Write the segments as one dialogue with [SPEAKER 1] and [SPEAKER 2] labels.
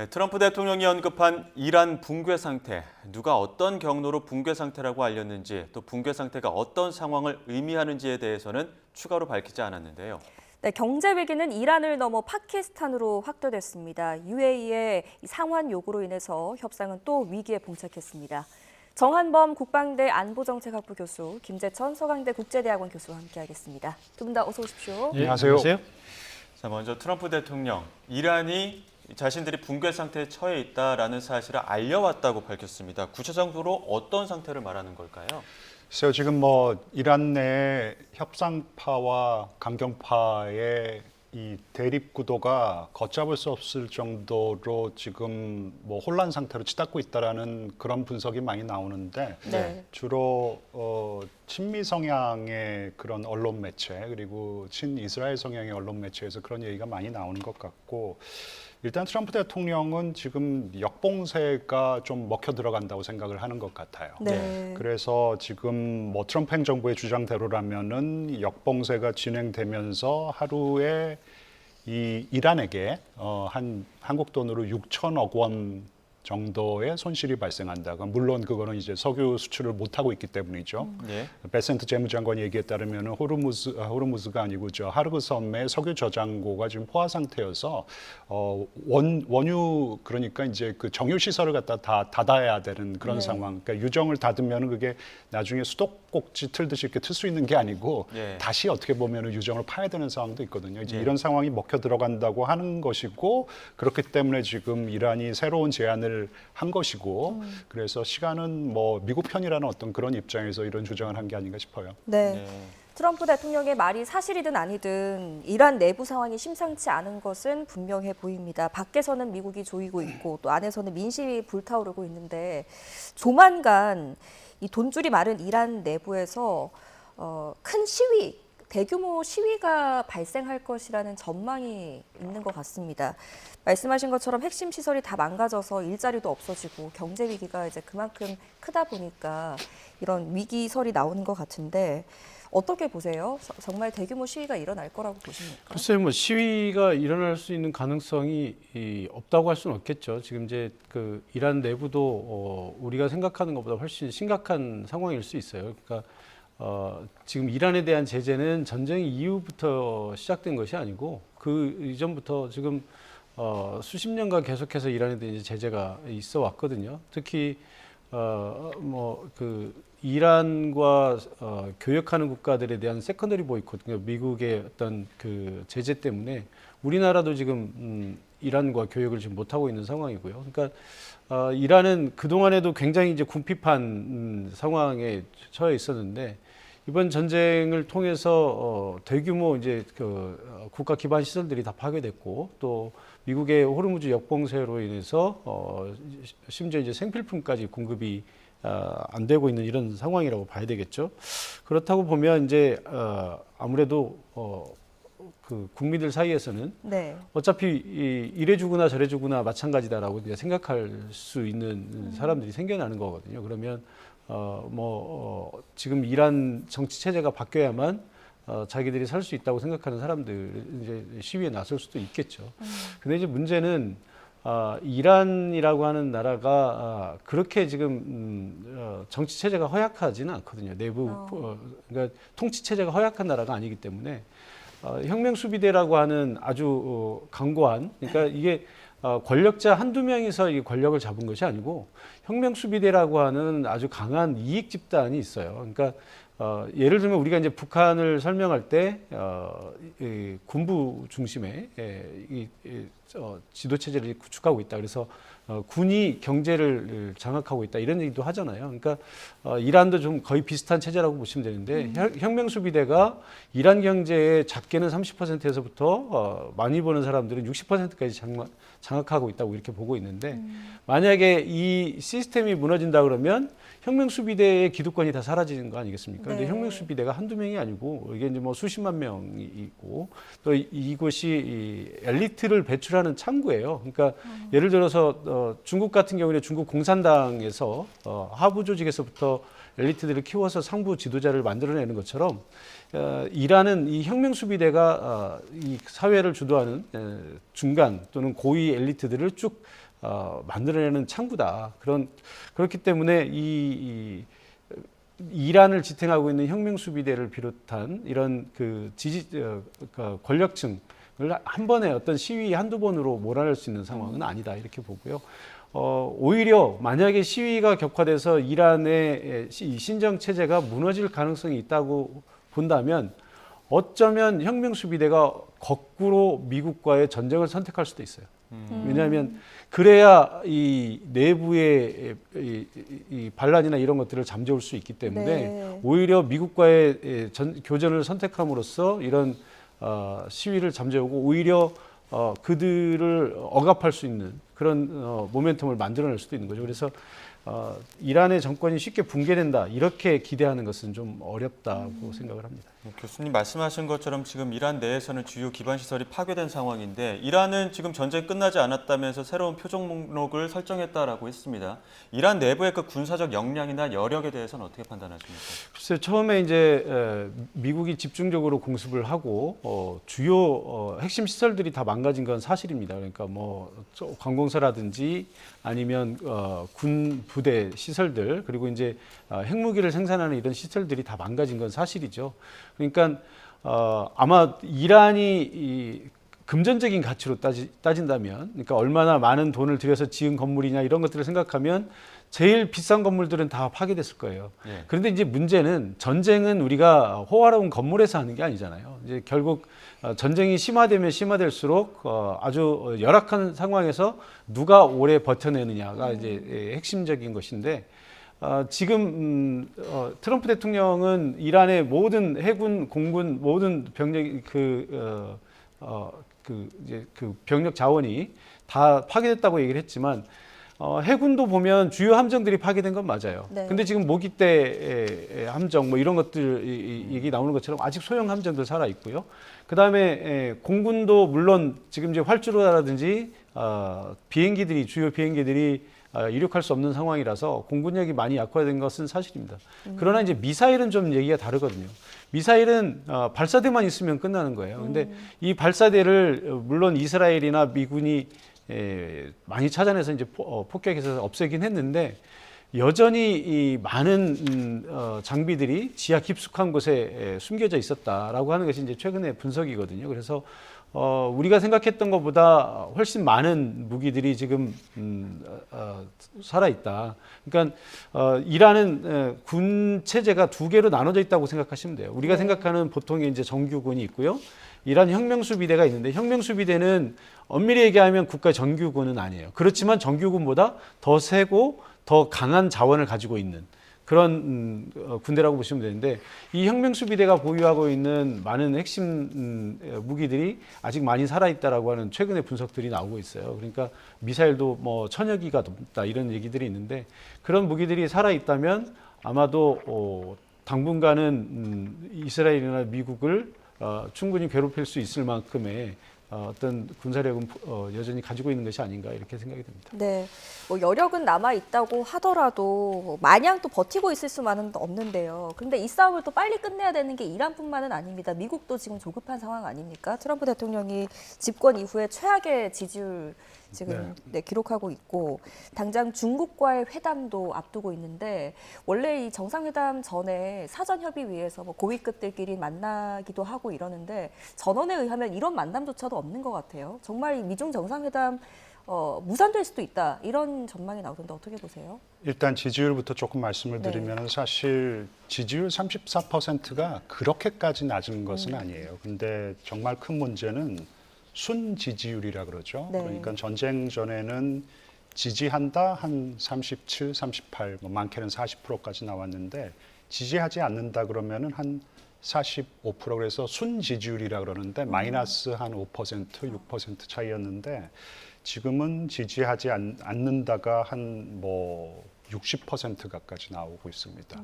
[SPEAKER 1] 네, 트럼프 대통령이 언급한 이란 붕괴 상태, 누가 어떤 경로로 붕괴 상태라고 알렸는지, 또 붕괴 상태가 어떤 상황을 의미하는지에 대해서는 추가로 밝히지 않았는데요.
[SPEAKER 2] 네, 경제 위기는 이란을 넘어 파키스탄으로 확대됐습니다. UAE의 상환 요구로 인해서 협상은 또 위기에 봉착했습니다. 정한범 국방대 안보정책학부 교수, 김재천 서강대 국제대학원 교수와 함께하겠습니다. 두 분 다 어서 오십시오.
[SPEAKER 3] 네, 안녕하세요.
[SPEAKER 1] 자, 먼저 트럼프 대통령, 이란이 자신들이 붕괴 상태에 처해 있다라는 사실을 알려왔다고 밝혔습니다. 구체적으로 어떤 상태를 말하는 걸까요?
[SPEAKER 3] 글쎄요, 지금 이란 내 협상파와 강경파의 이 대립 구도가 걷잡을 수 없을 정도로 지금 혼란 상태로 치닫고 있다라는 그런 분석이 많이 나오는데
[SPEAKER 2] 네.
[SPEAKER 3] 주로 친미 성향의 그런 언론 매체 그리고 친이스라엘 성향의 언론 매체에서 그런 얘기가 많이 나오는 것 같고, 일단 트럼프 대통령은 지금 역봉쇄가 좀 먹혀 들어간다고 생각을 하는 것 같아요.
[SPEAKER 2] 네.
[SPEAKER 3] 그래서 지금 트럼프 행정부의 주장대로라면은 역봉쇄가 진행되면서 하루에 이 이란에게 한 한국 돈으로 6천억 원 정도의 손실이 발생한다. 물론 그거는 이제 석유 수출을 못 하고 있기 때문이죠.
[SPEAKER 1] 네.
[SPEAKER 3] 베센트 재무장관 얘기에 따르면 호르무즈가 아니고 하르그 섬의 석유 저장고가 지금 포화 상태여서 원유 그러니까 이제 그 정유 시설을 갖다 다 닫아야 되는 그런
[SPEAKER 2] 네.
[SPEAKER 3] 상황. 그러니까 유정을 닫으면 그게 나중에 수도꼭지 틀듯이 이렇게 틀 수 있는 게 아니고
[SPEAKER 1] 네.
[SPEAKER 3] 다시 어떻게 보면 유정을 파야 되는 상황도 있거든요. 이제
[SPEAKER 1] 네.
[SPEAKER 3] 이런 상황이 먹혀 들어간다고 하는 것이고, 그렇기 때문에 지금 이란이 새로운 제안을 한 것이고, 그래서 시간은 미국 편이라는 어떤 그런 입장에서 이런 주장을 한 게 아닌가 싶어요.
[SPEAKER 2] 네.
[SPEAKER 1] 네.
[SPEAKER 2] 트럼프 대통령의 말이 사실이든 아니든 이란 내부 상황이 심상치 않은 것은 분명해 보입니다. 밖에서는 미국이 조이고 있고 또 안에서는 민심이 불타오르고 있는데, 조만간 이 돈줄이 마른 이란 내부에서 큰 시위, 대규모 시위가 발생할 것이라는 전망이 있는 것 같습니다. 말씀하신 것처럼 핵심 시설이 다 망가져서 일자리도 없어지고 경제 위기가 이제 그만큼 크다 보니까 이런 위기설이 나오는 것 같은데, 어떻게 보세요? 정말 대규모 시위가 일어날 거라고 보십니까?
[SPEAKER 4] 글쎄요, 시위가 일어날 수 있는 가능성이 없다고 할 수는 없겠죠. 지금 이제 그 이란 내부도 우리가 생각하는 것보다 훨씬 심각한 상황일 수 있어요. 그러니까 지금 이란에 대한 제재는 전쟁 이후부터 시작된 것이 아니고 그 이전부터 지금 수십 년간 계속해서 이란에 대한 이제 제재가 있어 왔거든요. 특히 이란과 교역하는 국가들에 대한 세컨더리 보이콧, 그러니까 미국의 어떤 그 제재 때문에 우리나라도 지금 이란과 교역을 지금 못 하고 있는 상황이고요. 그러니까 이란은 그 동안에도 굉장히 이제 궁핍한 상황에 처해 있었는데, 이번 전쟁을 통해서 대규모 이제 그 국가 기반 시설들이 다 파괴됐고, 또 미국의 호르무즈 역봉쇄로 인해서 심지어 이제 생필품까지 공급이 안 되고 있는 이런 상황이라고 봐야 되겠죠. 그렇다고 보면 이제 아무래도 그 국민들 사이에서는
[SPEAKER 2] 네.
[SPEAKER 4] 어차피 이래 주거나 저래 주거나 마찬가지다라고 이제 생각할 수 있는 사람들이 생겨나는 거거든요. 그러면 지금 이란 정치 체제가 바뀌어야만 자기들이 살 수 있다고 생각하는 사람들 이제 시위에 나설 수도 있겠죠. 근데 이제 문제는 이란이라고 하는 나라가 그렇게 지금 정치 체제가 허약하지는 않거든요. 내부 그러니까 통치 체제가 허약한 나라가 아니기 때문에 혁명 수비대라고 하는 아주 강고한, 그러니까 이게 권력자 한두 명이서 이 권력을 잡은 것이 아니고 혁명 수비대라고 하는 아주 강한 이익 집단이 있어요. 그러니까 예를 들면 우리가 이제 북한을 설명할 때 이 군부 중심의 지도 체제를 구축하고 있다. 그래서 군이 경제를 장악하고 있다, 이런 얘기도 하잖아요. 그러니까 이란도 좀 거의 비슷한 체제라고 보시면 되는데, 혁명 수비대가 이란 경제의 작게는 30%에서부터 많이 버는 사람들은 60%까지 장악하고 있다고 이렇게 보고 있는데, 만약에 이 시스템이 무너진다 그러면 혁명 수비대의 기득권이 다 사라지는 거 아니겠습니까?
[SPEAKER 2] 네.
[SPEAKER 4] 근데 혁명 수비대가 한두 명이 아니고 이게 이제 수십만 명이 있고, 또 이곳이 이 엘리트를 배출하는 창구예요. 그러니까 예를 들어서 중국 같은 경우는 중국 공산당에서 하부 조직에서부터 엘리트들을 키워서 상부 지도자를 만들어내는 것처럼 이란은 이 혁명수비대가 이 사회를 주도하는 중간 또는 고위 엘리트들을 쭉 만들어내는 창구다. 그렇기 때문에 이란을 지탱하고 있는 혁명수비대를 비롯한 이런 권력층을 한 번에 어떤 시위 한두 번으로 몰아낼 수 있는 상황은 아니다 이렇게 보고요. 오히려 만약에 시위가 격화돼서 이란의 이 신정 체제가 무너질 가능성이 있다고 본다면 어쩌면 혁명수비대가 거꾸로 미국과의 전쟁을 선택할 수도 있어요. 왜냐하면 그래야 이 내부의 이 반란이나 이런 것들을 잠재울 수 있기 때문에
[SPEAKER 2] 네.
[SPEAKER 4] 오히려 미국과의 교전을 선택함으로써 이런 시위를 잠재우고 오히려 그들을 억압할 수 있는 그런 모멘텀을 만들어낼 수도 있는 거죠. 그래서 이란의 정권이 쉽게 붕괴된다 이렇게 기대하는 것은 좀 어렵다고 생각을 합니다.
[SPEAKER 1] 교수님 말씀하신 것처럼 지금 이란 내에서는 주요 기반 시설이 파괴된 상황인데 이란은 지금 전쟁 끝나지 않았다면서 새로운 표적 목록을 설정했다라고 했습니다. 이란 내부의 그 군사적 역량이나 여력에 대해서는 어떻게 판단하십니까?
[SPEAKER 4] 글쎄요, 처음에 이제 미국이 집중적으로 공습을 하고 주요 핵심 시설들이 다 망가진 건 사실입니다. 그러니까 뭐 관공서라든지 아니면 군 부대 시설들 그리고 이제 핵무기를 생산하는 이런 시설들이 다 망가진 건 사실이죠. 그러니까 아마 이란이 이 금전적인 가치로 따진다면, 그러니까 얼마나 많은 돈을 들여서 지은 건물이냐 이런 것들을 생각하면 제일 비싼 건물들은 다 파괴됐을 거예요.
[SPEAKER 1] 예.
[SPEAKER 4] 그런데 이제 문제는 전쟁은 우리가 호화로운 건물에서 하는 게 아니잖아요. 이제 결국 전쟁이 심화되면 심화될수록 아주 열악한 상황에서 누가 오래 버텨내느냐가 이제 핵심적인 것인데 지금 트럼프 대통령은 이란의 모든 해군, 공군 모든 병력 이제 그 병력 자원이 다 파괴됐다고 얘기를 했지만 해군도 보면 주요 함정들이 파괴된 건 맞아요.
[SPEAKER 2] 네.
[SPEAKER 4] 근데 지금 모기대 함정 뭐 이런 것들 얘기 나오는 것처럼 아직 소형 함정들 살아 있고요. 그다음에 공군도 물론 지금 이제 활주로라든지 비행기들이 주요 비행기들이 이륙할 수 없는 상황이라서 공군력이 많이 약화된 것은 사실입니다. 그러나 이제 미사일은 좀 얘기가 다르거든요. 미사일은 발사대만 있으면 끝나는 거예요. 근데 이 발사대를 물론 이스라엘이나 미군이 많이 찾아내서 이제 폭격해서 없애긴 했는데 여전히 이 많은 장비들이 지하 깊숙한 곳에 숨겨져 있었다라고 하는 것이 이제 최근의 분석이거든요. 그래서 우리가 생각했던 것보다 훨씬 많은 무기들이 지금 살아 있다. 그러니까 이란은 군 체제가 두 개로 나눠져 있다고 생각하시면 돼요. 우리가 생각하는 보통의 이제 정규군이 있고요. 이란 혁명수비대가 있는데 혁명수비대는 엄밀히 얘기하면 국가 정규군은 아니에요. 그렇지만 정규군보다 더 세고 더 강한 자원을 가지고 있는 그런 군대라고 보시면 되는데 이 혁명수비대가 보유하고 있는 많은 핵심 무기들이 아직 많이 살아있다라고 하는 최근의 분석들이 나오고 있어요. 그러니까 미사일도 뭐 1000여 기가 넘다 이런 얘기들이 있는데 그런 무기들이 살아있다면 아마도 당분간은 이스라엘이나 미국을 충분히 괴롭힐 수 있을 만큼의 어떤 군사력은 여전히 가지고 있는 것이 아닌가 이렇게 생각이 됩니다.
[SPEAKER 2] 네, 뭐 여력은 남아 있다고 하더라도 마냥 또 버티고 있을 수만은 없는데요. 그런데 이 싸움을 또 빨리 끝내야 되는 게 이란뿐만은 아닙니다. 미국도 지금 조급한 상황 아닙니까? 트럼프 대통령이 집권 이후에 최악의 지지율 지금 기록하고 있고 당장 중국과의 회담도 앞두고 있는데 원래 이 정상회담 전에 사전협의위에서 뭐 고위급들끼리 만나기도 하고 이러는데 전언에 의하면 이런 만남조차도 없는 것 같아요. 정말 이 미중 정상회담 무산될 수도 있다 이런 전망이 나오던데 어떻게 보세요?
[SPEAKER 3] 일단 지지율부터 조금 말씀을 드리면 사실 지지율 34%가 그렇게까지 낮은 것은 아니에요. 근데 정말 큰 문제는 순 지지율이라 그러죠.
[SPEAKER 2] 네.
[SPEAKER 3] 그러니까 전쟁 전에는 지지한다 한 37, 38, 뭐 많게는 40%까지 나왔는데 지지하지 않는다 그러면은 한 45% 그래서 순 지지율이라 그러는데 마이너스 한 5%, 6% 차이였는데 지금은 지지하지 않는다가 한 뭐 60% 가까이 나오고 있습니다.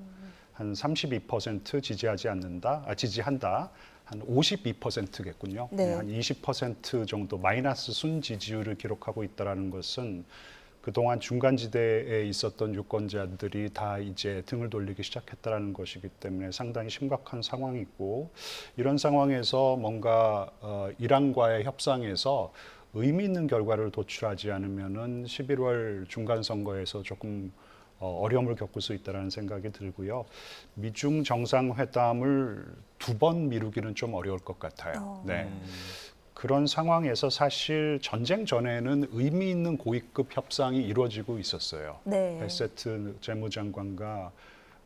[SPEAKER 3] 한 32% 지지하지 않는다, 지지한다. 한 52%겠군요.
[SPEAKER 2] 네.
[SPEAKER 3] 한 20% 정도 마이너스 순 지지율을 기록하고 있다는 것은 그동안 중간지대에 있었던 유권자들이 다 이제 등을 돌리기 시작했다는 것이기 때문에 상당히 심각한 상황이고, 이런 상황에서 뭔가 이란과의 협상에서 의미 있는 결과를 도출하지 않으면은 11월 중간 선거에서 조금 어려움을 겪을 수 있다는 생각이 들고요. 미중 정상회담을 2번 미루기는 좀 어려울 것 같아요. 네. 그런 상황에서 사실 전쟁 전에는 의미 있는 고위급 협상이 이루어지고 있었어요.
[SPEAKER 2] 네.
[SPEAKER 3] 베세트 재무장관과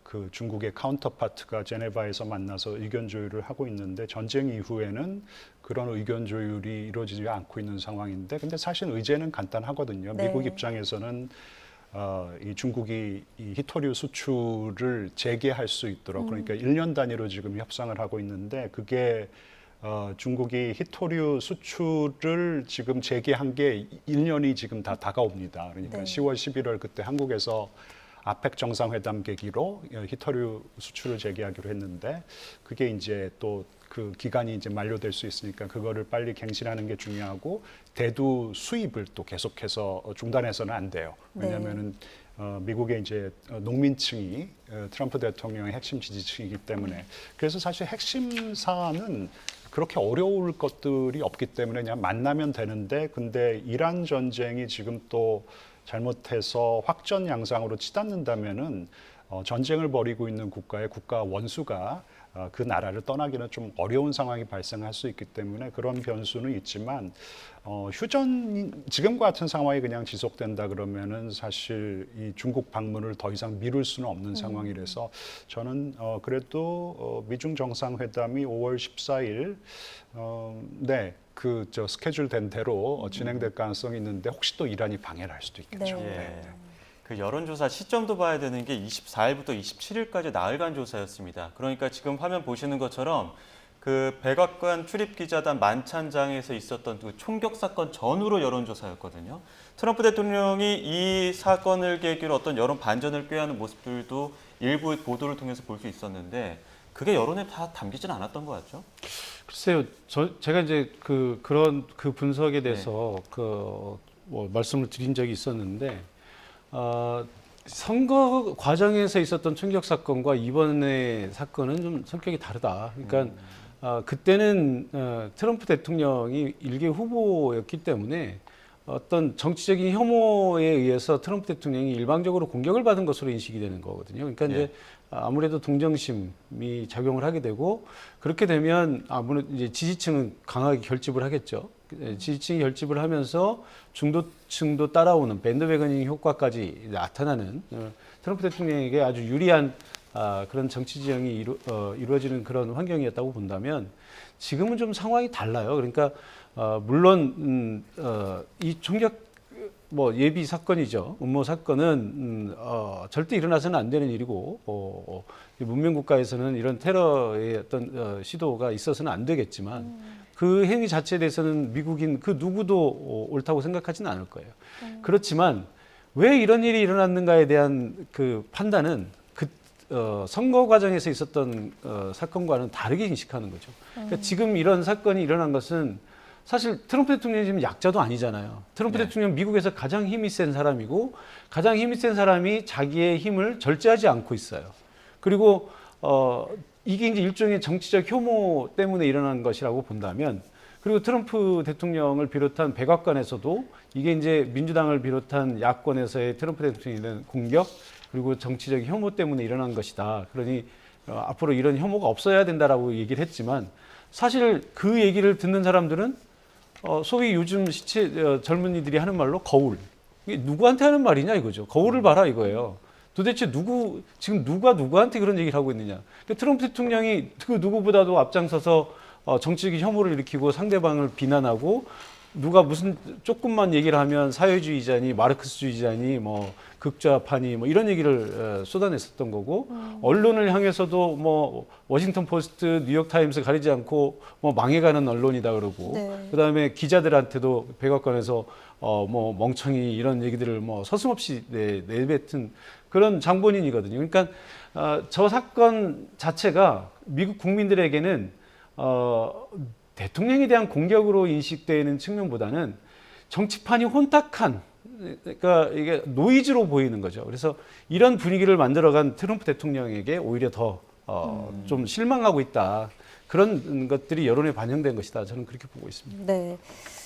[SPEAKER 3] 그 중국의 카운터파트가 제네바에서 만나서 의견 조율을 하고 있는데, 전쟁 이후에는 그런 의견 조율이 이루어지지 않고 있는 상황인데, 근데 사실 의제는 간단하거든요.
[SPEAKER 2] 네.
[SPEAKER 3] 미국 입장에서는 이 중국이 이 히토류 수출을 재개할 수 있도록, 그러니까 1년 단위로 지금 협상을 하고 있는데, 그게 중국이 히토류 수출을 지금 재개한 게 1년이 지금 다 다가옵니다. 그러니까
[SPEAKER 2] 네.
[SPEAKER 3] 10월, 11월 그때 한국에서 아펙 정상회담 계기로 히토류 수출을 재개하기로 했는데, 그게 이제 또 그 기간이 이제 만료될 수 있으니까 그거를 빨리 갱신하는 게 중요하고, 대두 수입을 또 계속해서 중단해서는 안 돼요. 왜냐하면은 미국의 이제 농민층이 트럼프 대통령의 핵심 지지층이기 때문에. 그래서 사실 핵심 사안은 그렇게 어려울 것들이 없기 때문에 그냥 만나면 되는데, 근데 이란 전쟁이 지금 또 잘못해서 확전 양상으로 치닫는다면은 전쟁을 벌이고 있는 국가의 국가 원수가 그 나라를 떠나기는 좀 어려운 상황이 발생할 수 있기 때문에 그런 변수는 있지만, 휴전 지금과 같은 상황이 그냥 지속된다 그러면은 사실 이 중국 방문을 더 이상 미룰 수는 없는 상황이라서, 저는 그래도 미중 정상회담이 5월 14일 네, 그 저 스케줄 된 대로 진행될 가능성이 있는데, 혹시 또 이란이 방해를 할 수도 있겠죠.
[SPEAKER 2] 네.
[SPEAKER 1] 예. 그 여론조사 시점도 봐야 되는 게 24일부터 27일까지 나흘간 조사였습니다. 그러니까 지금 화면 보시는 것처럼 그 백악관 출입기자단 만찬장에서 있었던 그 총격 사건 전후로 여론조사였거든요. 트럼프 대통령이 이 사건을 계기로 어떤 여론 반전을 꾀하는 모습들도 일부 보도를 통해서 볼 수 있었는데, 그게 여론에 다 담기진 않았던 것 같죠?
[SPEAKER 4] 글쎄요, 제가 이제 그런 분석에 대해서 뭐 말씀을 드린 적이 있었는데, 선거 과정에서 있었던 총격 사건과 이번의 사건은 좀 성격이 다르다. 그러니까 그때는 트럼프 대통령이 일개 후보였기 때문에 어떤 정치적인 혐오에 의해서 트럼프 대통령이 일방적으로 공격을 받은 것으로 인식이 되는 거거든요. 그러니까 이제 아무래도 동정심이 작용을 하게 되고, 그렇게 되면 아무래도 이제 지지층은 강하게 결집을 하겠죠. 지지층이 결집을 하면서 중도층도 따라오는 밴드웨거닝 효과까지 나타나는 트럼프 대통령에게 아주 유리한 그런 정치 지형이 이루어지는 그런 환경이었다고 본다면, 지금은 좀 상황이 달라요. 그러니까 물론 이 총격 뭐 예비 사건이죠. 음모 사건은 절대 일어나서는 안 되는 일이고, 문명 국가에서는 이런 테러의 어떤 시도가 있어서는 안 되겠지만, 그 행위 자체에 대해서는 미국인 그 누구도 옳다고 생각하지는 않을 거예요. 그렇지만 왜 이런 일이 일어났는가에 대한 그 판단은 선거 과정에서 있었던 사건과는 다르게 인식하는 거죠. 그러니까 지금 이런 사건이 일어난 것은 사실 트럼프 대통령이 지금 약자도 아니잖아요. 트럼프 대통령 미국에서 가장 힘이 센 사람이고, 가장 힘이 센 사람이 자기의 힘을 절제하지 않고 있어요. 그리고 이게 이제 일종의 정치적 혐오 때문에 일어난 것이라고 본다면, 그리고 트럼프 대통령을 비롯한 백악관에서도 이게 이제 민주당을 비롯한 야권에서의 트럼프 대통령에 대한 공격, 그리고 정치적 혐오 때문에 일어난 것이다. 그러니 앞으로 이런 혐오가 없어야 된다라고 얘기를 했지만, 사실 그 얘기를 듣는 사람들은 소위 요즘 젊은이들이 하는 말로 거울. 이게 누구한테 하는 말이냐 이거죠. 거울을 봐라 이거예요. 도대체 지금 누가 누구한테 그런 얘기를 하고 있느냐. 그러니까 트럼프 대통령이 그 누구보다도 앞장서서 정치적인 혐오를 일으키고 상대방을 비난하고, 누가 무슨 조금만 얘기를 하면 사회주의자니 마르크스주의자니 뭐 극좌파니 뭐 이런 얘기를 쏟아냈었던 거고, 언론을 향해서도 뭐 워싱턴 포스트, 뉴욕 타임스 가리지 않고 뭐 망해가는 언론이다 그러고, 그다음에 기자들한테도 백악관에서 뭐 멍청이 이런 얘기들을 뭐 서슴없이 내뱉은 그런 장본인이거든요. 그러니까 저 사건 자체가 미국 국민들에게는 대통령에 대한 공격으로 인식되는 측면보다는 정치판이 혼탁한 그러니까 이게 노이즈로 보이는 거죠. 그래서 이런 분위기를 만들어간 트럼프 대통령에게 오히려 더 좀 실망하고 있다. 그런 것들이 여론에 반영된 것이다. 저는 그렇게 보고 있습니다.
[SPEAKER 2] 네.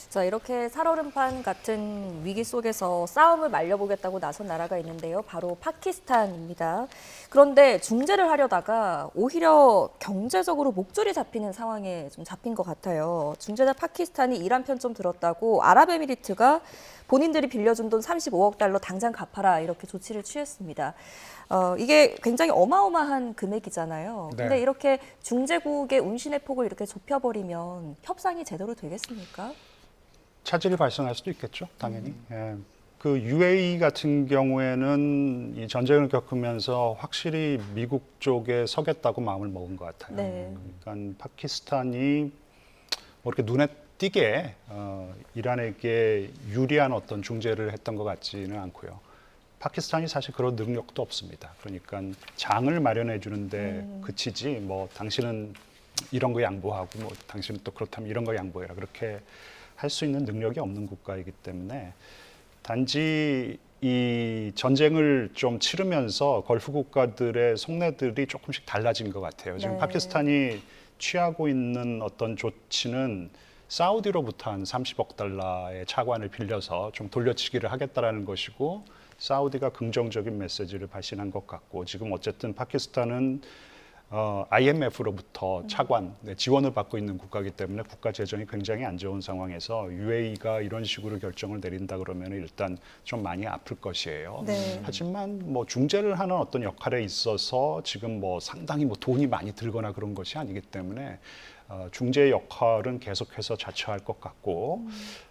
[SPEAKER 2] 자, 이렇게 살얼음판 같은 위기 속에서 싸움을 말려보겠다고 나선 나라가 있는데요. 바로 파키스탄입니다. 그런데 중재를 하려다가 오히려 경제적으로 목줄이 잡히는 상황에 좀 잡힌 것 같아요. 중재자 파키스탄이 이란 편 좀 들었다고 아랍에미리트가 본인들이 빌려준 돈 35억 달러 당장 갚아라 이렇게 조치를 취했습니다. 이게 굉장히 어마어마한 금액이잖아요.
[SPEAKER 3] 네.
[SPEAKER 2] 근데 이렇게 중재국의 운신의 폭을 이렇게 좁혀버리면 협상이 제대로 되겠습니까?
[SPEAKER 3] 차질이 발생할 수도 있겠죠, 당연히. 예. 그 UAE 같은 경우에는 이 전쟁을 겪으면서 확실히 미국 쪽에 서겠다고 마음을 먹은 것 같아요.
[SPEAKER 2] 네.
[SPEAKER 3] 그러니까 파키스탄이 뭐 이렇게 눈에 띄게 이란에게 유리한 어떤 중재를 했던 것 같지는 않고요. 파키스탄이 사실 그런 능력도 없습니다. 그러니까 장을 마련해 주는데 그치지 뭐 당신은 이런 거 양보하고 뭐 당신은 또 그렇다면 이런 거 양보해라 그렇게 할 수 있는 능력이 없는 국가이기 때문에 단지 이 전쟁을 좀 치르면서 걸프 국가들의 속내들이 조금씩 달라진 것 같아요. 지금
[SPEAKER 2] 네.
[SPEAKER 3] 파키스탄이 취하고 있는 어떤 조치는 사우디로부터 한 30억 달러의 차관을 빌려서 좀 돌려치기를 하겠다라는 것이고 사우디가 긍정적인 메시지를 발신한 것 같고 지금 어쨌든 파키스탄은 IMF로부터 차관 지원을 받고 있는 국가이기 때문에 국가 재정이 굉장히 안 좋은 상황에서 UAE가 이런 식으로 결정을 내린다 그러면 일단 좀 많이 아플 것이에요.
[SPEAKER 2] 네.
[SPEAKER 3] 하지만 뭐 중재를 하는 어떤 역할에 있어서 지금 뭐 상당히 뭐 돈이 많이 들거나 그런 것이 아니기 때문에 중재 역할은 계속해서 자처할 것 같고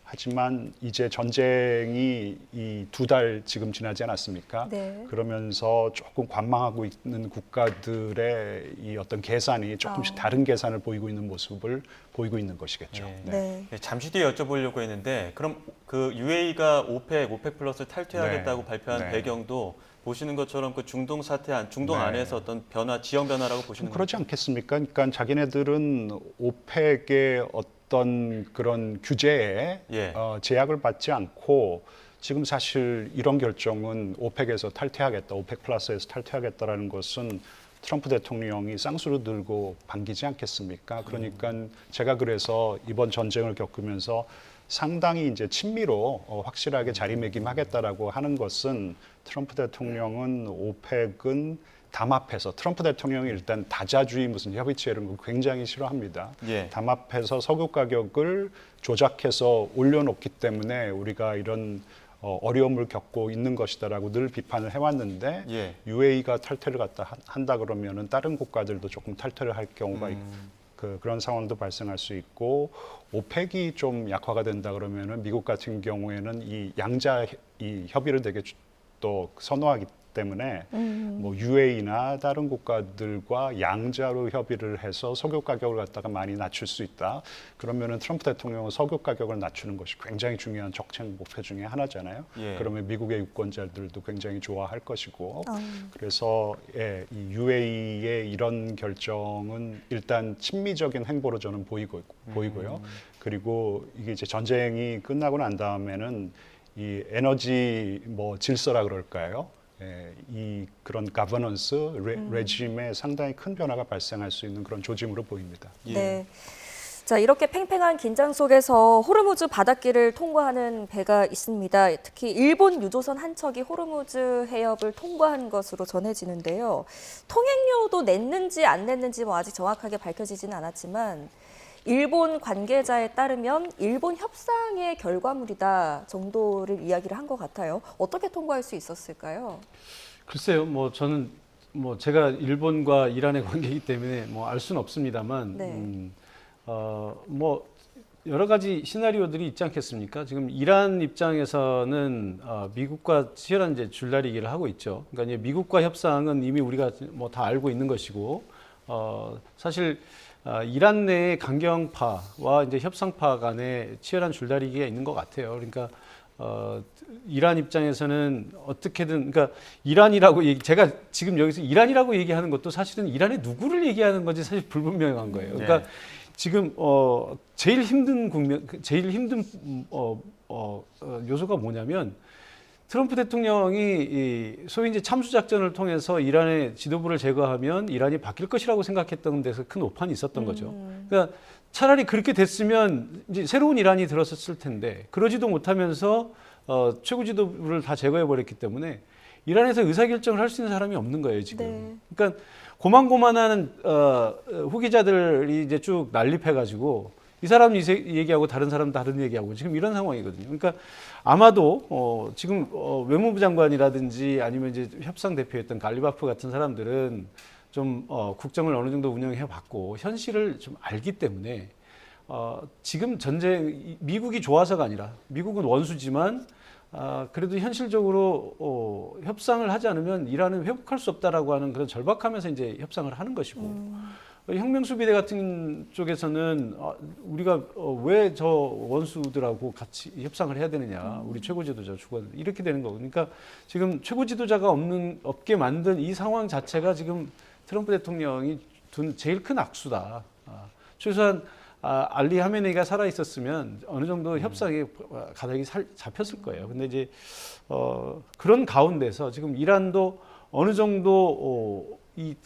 [SPEAKER 3] 하지만 이제 전쟁이 이 2달 지금 지나지 않았습니까?
[SPEAKER 2] 네.
[SPEAKER 3] 그러면서 조금 관망하고 있는 국가들의 이 어떤 계산이 조금씩 다른 계산을 보이고 있는 모습을 보이고 있는 것이겠죠.
[SPEAKER 1] 네.
[SPEAKER 3] 네.
[SPEAKER 2] 네.
[SPEAKER 1] 네, 잠시 뒤에 여쭤보려고 했는데 그럼 그 UAE가 오펙 플러스 탈퇴하겠다고
[SPEAKER 3] 네.
[SPEAKER 1] 발표한
[SPEAKER 3] 네.
[SPEAKER 1] 배경도 보시는 것처럼 그 중동 사태, 중동
[SPEAKER 3] 네.
[SPEAKER 1] 안에서 어떤 변화, 지형 변화라고 보시는
[SPEAKER 3] 그렇지
[SPEAKER 1] 거죠?
[SPEAKER 3] 않겠습니까? 그러니까 자기네들은 오펙의 어떤 그런 규제에
[SPEAKER 1] 예.
[SPEAKER 3] 제약을 받지 않고 지금 사실 이런 결정은 오펙에서 탈퇴하겠다, 오펙 플러스에서 탈퇴하겠다라는 것은 트럼프 대통령이 쌍수를 들고 반기지 않겠습니까? 그러니까 제가 그래서 이번 전쟁을 겪으면서 상당히 이제 친미로 확실하게 자리매김하겠다라고 하는 것은 트럼프 대통령은 오펙은 담합해서 트럼프 대통령이 일단 다자주의 무슨 협의체 이런 거 굉장히 싫어합니다.
[SPEAKER 1] 예.
[SPEAKER 3] 담합해서 석유 가격을 조작해서 올려놓기 때문에 우리가 이런 어려움을 겪고 있는 것이다라고 늘 비판을 해왔는데
[SPEAKER 1] 예.
[SPEAKER 3] UAE가 탈퇴를 한다 그러면은 다른 국가들도 조금 탈퇴를 할 경우가 그런 상황도 발생할 수 있고 오펙이 좀 약화가 된다 그러면은 미국 같은 경우에는 이 양자 이 협의를 되게 또 선호하기 때문에 뭐 UAE나 다른 국가들과 양자로 협의를 해서 석유 가격을 갖다가 많이 낮출 수 있다. 그러면은 트럼프 대통령은 석유 가격을 낮추는 것이 굉장히 중요한 정책 목표 중에 하나잖아요.
[SPEAKER 1] 예.
[SPEAKER 3] 그러면 미국의 유권자들도 굉장히 좋아할 것이고 그래서 예, 이 UAE의 이런 결정은 일단 친미적인 행보로 저는 보이고요. 그리고 이게 이제 전쟁이 끝나고 난 다음에는 이 에너지 뭐 질서라 그럴까요? 예, 이 그런 가버넌스 레짐에 상당히 큰 변화가 발생할 수 있는 그런 조짐으로 보입니다.
[SPEAKER 1] 예.
[SPEAKER 2] 네. 자, 이렇게 팽팽한 긴장 속에서 호르무즈 바닷길을 통과하는 배가 있습니다. 특히 일본 유조선 한 척이 호르무즈 해협을 통과한 것으로 전해지는데요. 통행료도 냈는지 안 냈는지 뭐 아직 정확하게 밝혀지지는 않았지만 일본 관계자에 따르면 일본 협상의 결과물이다 정도를 이야기를 한 것 같아요. 어떻게 통과할 수 있었을까요?
[SPEAKER 4] 글쎄요, 뭐 저는 뭐 제가 일본과 이란의 관계이기 때문에 뭐 알 수는 없습니다만,
[SPEAKER 2] 네.
[SPEAKER 4] 뭐 여러 가지 시나리오들이 있지 않겠습니까? 지금 이란 입장에서는 미국과 치열한 이제 줄다리기를 하고 있죠. 그러니까 이제 미국과 협상은 이미 우리가 뭐 다 알고 있는 것이고, 사실 이란 내의 강경파와 이제 협상파 간에 치열한 줄다리기가 있는 것 같아요. 그러니까 이란 입장에서는 어떻게든 그러니까 이란이라고 제가 지금 여기서 이란이라고 얘기하는 것도 사실은 이란의 누구를 얘기하는 건지 사실 불분명한 거예요. 그러니까
[SPEAKER 1] 네.
[SPEAKER 4] 지금 제일 힘든 요소가 뭐냐면 트럼프 대통령이 이 소위 이제 참수 작전을 통해서 이란의 지도부를 제거하면 이란이 바뀔 것이라고 생각했던 데서 큰 오판이 있었던 거죠. 그러니까 차라리 그렇게 됐으면 이제 새로운 이란이 들어섰을 텐데 그러지도 못하면서 최고 지도부를 다 제거해 버렸기 때문에 이란에서 의사결정을 할 수 있는 사람이 없는 거예요 지금.
[SPEAKER 2] 네.
[SPEAKER 4] 그러니까 고만고만한 후기자들이 이제 쭉 난립해가지고 이 사람 얘기하고 다른 사람 다른 얘기하고 지금 이런 상황이거든요. 그러니까 아마도 지금 외무부 장관이라든지 아니면 이제 협상 대표였던 갈리바프 같은 사람들은 좀 국정을 어느 정도 운영해 봤고 현실을 좀 알기 때문에 지금 전쟁 미국이 좋아서가 아니라 미국은 원수지만 그래도 현실적으로 협상을 하지 않으면 이란은 회복할 수 없다라고 하는 그런 절박하면서 이제 협상을 하는 것이고 혁명수비대 같은 쪽에서는 우리가 왜 저 원수들하고 같이 협상을 해야 되느냐 우리 최고 지도자 죽어 이렇게 되는 거고 그러니까 지금 최고 지도자가 없게 만든 이 상황 자체가 지금 트럼프 대통령이 둔 제일 큰 악수다. 최소한 알리 하메네이가 살아 있었으면 어느 정도 협상에 가닥이 잡혔을 거예요. 근데 이제 그런 가운데서 지금 이란도 어느 정도 이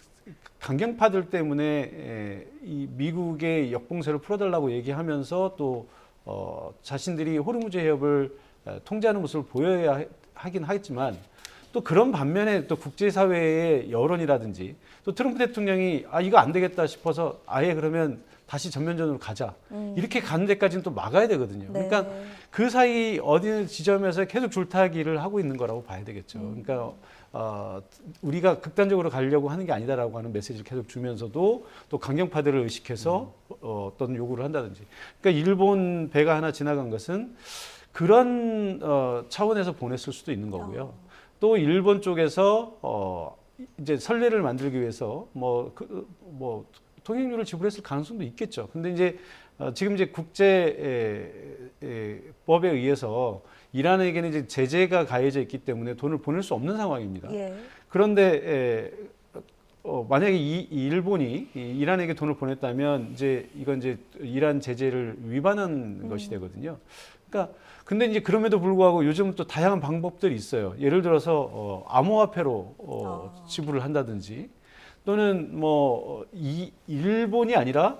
[SPEAKER 4] 강경파들 때문에 이 미국의 역봉쇄를 풀어달라고 얘기하면서 또 자신들이 호르무즈 해협을 통제하는 모습을 보여야 하긴 하겠지만 또 그런 반면에 또 국제사회의 여론이라든지 또 트럼프 대통령이 이거 안 되겠다 싶어서 아예 그러면 다시 전면전으로 가자 이렇게 가는 데까지는 또 막아야 되거든요.
[SPEAKER 2] 네.
[SPEAKER 4] 그러니까 그 사이 어디 지점에서 계속 줄타기를 하고 있는 거라고 봐야 되겠죠. 그러니까 우리가 극단적으로 가려고 하는 게 아니다라고 하는 메시지를 계속 주면서도 또 강경파들을 의식해서 어떤 요구를 한다든지. 그러니까 일본 배가 하나 지나간 것은 그런 차원에서 보냈을 수도 있는 거고요. 또 일본 쪽에서 이제 선례를 만들기 위해서 통행료를 지불했을 가능성도 있겠죠. 근데 이제 지금 이제 국제법에 의해서 이란에게는 이제 제재가 가해져 있기 때문에 돈을 보낼 수 없는 상황입니다.
[SPEAKER 2] 예.
[SPEAKER 4] 그런데 만약에 이 일본이 이란에게 돈을 보냈다면 이건 이제 이란 제재를 위반한 것이 되거든요. 그러니까 근데 이제 그럼에도 불구하고 요즘 또 다양한 방법들이 있어요. 예를 들어서 암호화폐로 지불을 한다든지 또는 일본이 아니라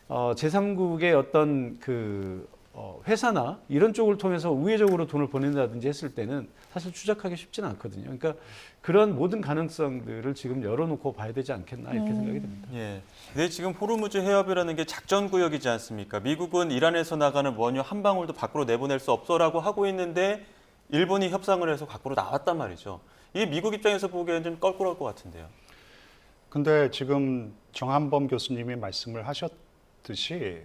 [SPEAKER 4] 제3국의 어떤 회사나 이런 쪽을 통해서 우회적으로 돈을 보낸다든지 했을 때는 사실 추적하기 쉽지는 않거든요. 그러니까 그런 모든 가능성들을 지금 열어놓고 봐야 되지 않겠나 이렇게 생각이 듭니다.
[SPEAKER 1] 예. 근데 지금 호르무즈 해협이라는 게 작전 구역이지 않습니까? 미국은 이란에서 나가는 원유 한 방울도 밖으로 내보낼 수 없어라고 하고 있는데 일본이 협상을 해서 밖으로 나왔단 말이죠. 이게 미국 입장에서 보기에는 좀 껄끄러울 것 같은데요.
[SPEAKER 3] 근데 지금 정한범 교수님이 말씀을 하셨듯이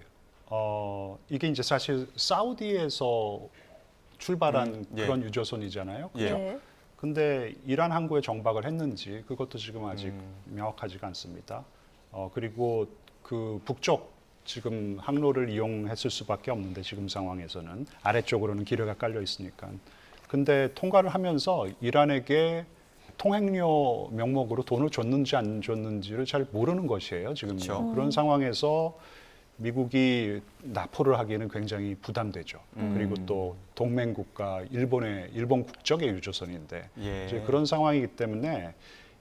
[SPEAKER 3] 이게 이제 사실 사우디에서 출발한 그런 유조선이잖아요.
[SPEAKER 1] 예.
[SPEAKER 2] 네.
[SPEAKER 3] 근데 이란 항구에 정박을 했는지 그것도 지금 아직 명확하지가 않습니다. 그리고 그 북쪽 지금 항로를 이용했을 수밖에 없는데 지금 상황에서는 아래쪽으로는 기뢰가 깔려 있으니까. 근데 통과를 하면서 이란에게 통행료 명목으로 돈을 줬는지 안 줬는지를 잘 모르는 것이에요. 지금
[SPEAKER 1] 그렇죠.
[SPEAKER 3] 그런 상황에서 미국이 납포를 하기에는 굉장히 부담되죠. 그리고 또 동맹국가 일본 국적의 유조선인데
[SPEAKER 1] 예.
[SPEAKER 3] 이제 그런 상황이기 때문에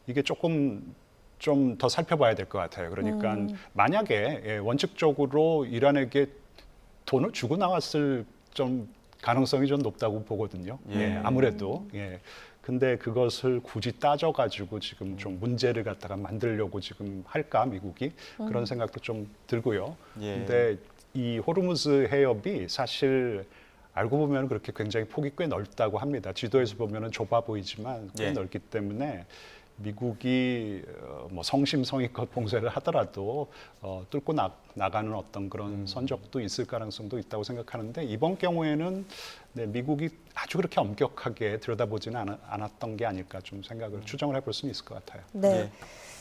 [SPEAKER 3] 이게 조금 좀 더 살펴봐야 될 것 같아요. 그러니까 만약에 원칙적으로 이란에게 돈을 주고 나왔을 좀 가능성이 좀 높다고 보거든요.
[SPEAKER 1] 예.
[SPEAKER 3] 아무래도. 근데 그것을 굳이 따져가지고 지금 좀 문제를 갖다가 만들려고 지금 할까 미국이 그런 생각도 좀 들고요.
[SPEAKER 1] 예.
[SPEAKER 3] 근데 이 호르무즈 해협이 사실 알고 보면 그렇게 굉장히 폭이 꽤 넓다고 합니다. 지도에서 보면은 좁아 보이지만 꽤
[SPEAKER 1] 예.
[SPEAKER 3] 넓기 때문에 미국이 성심성의껏 봉쇄를 하더라도 뚫고 나가는 어떤 그런 선적도 있을 가능성도 있다고 생각하는데 이번 경우에는 미국이 아주 그렇게 엄격하게 들여다보지는 않았던 게 아닐까 좀 생각을 추정을 해볼 수는 있을 것 같아요.
[SPEAKER 2] 네.
[SPEAKER 1] 예.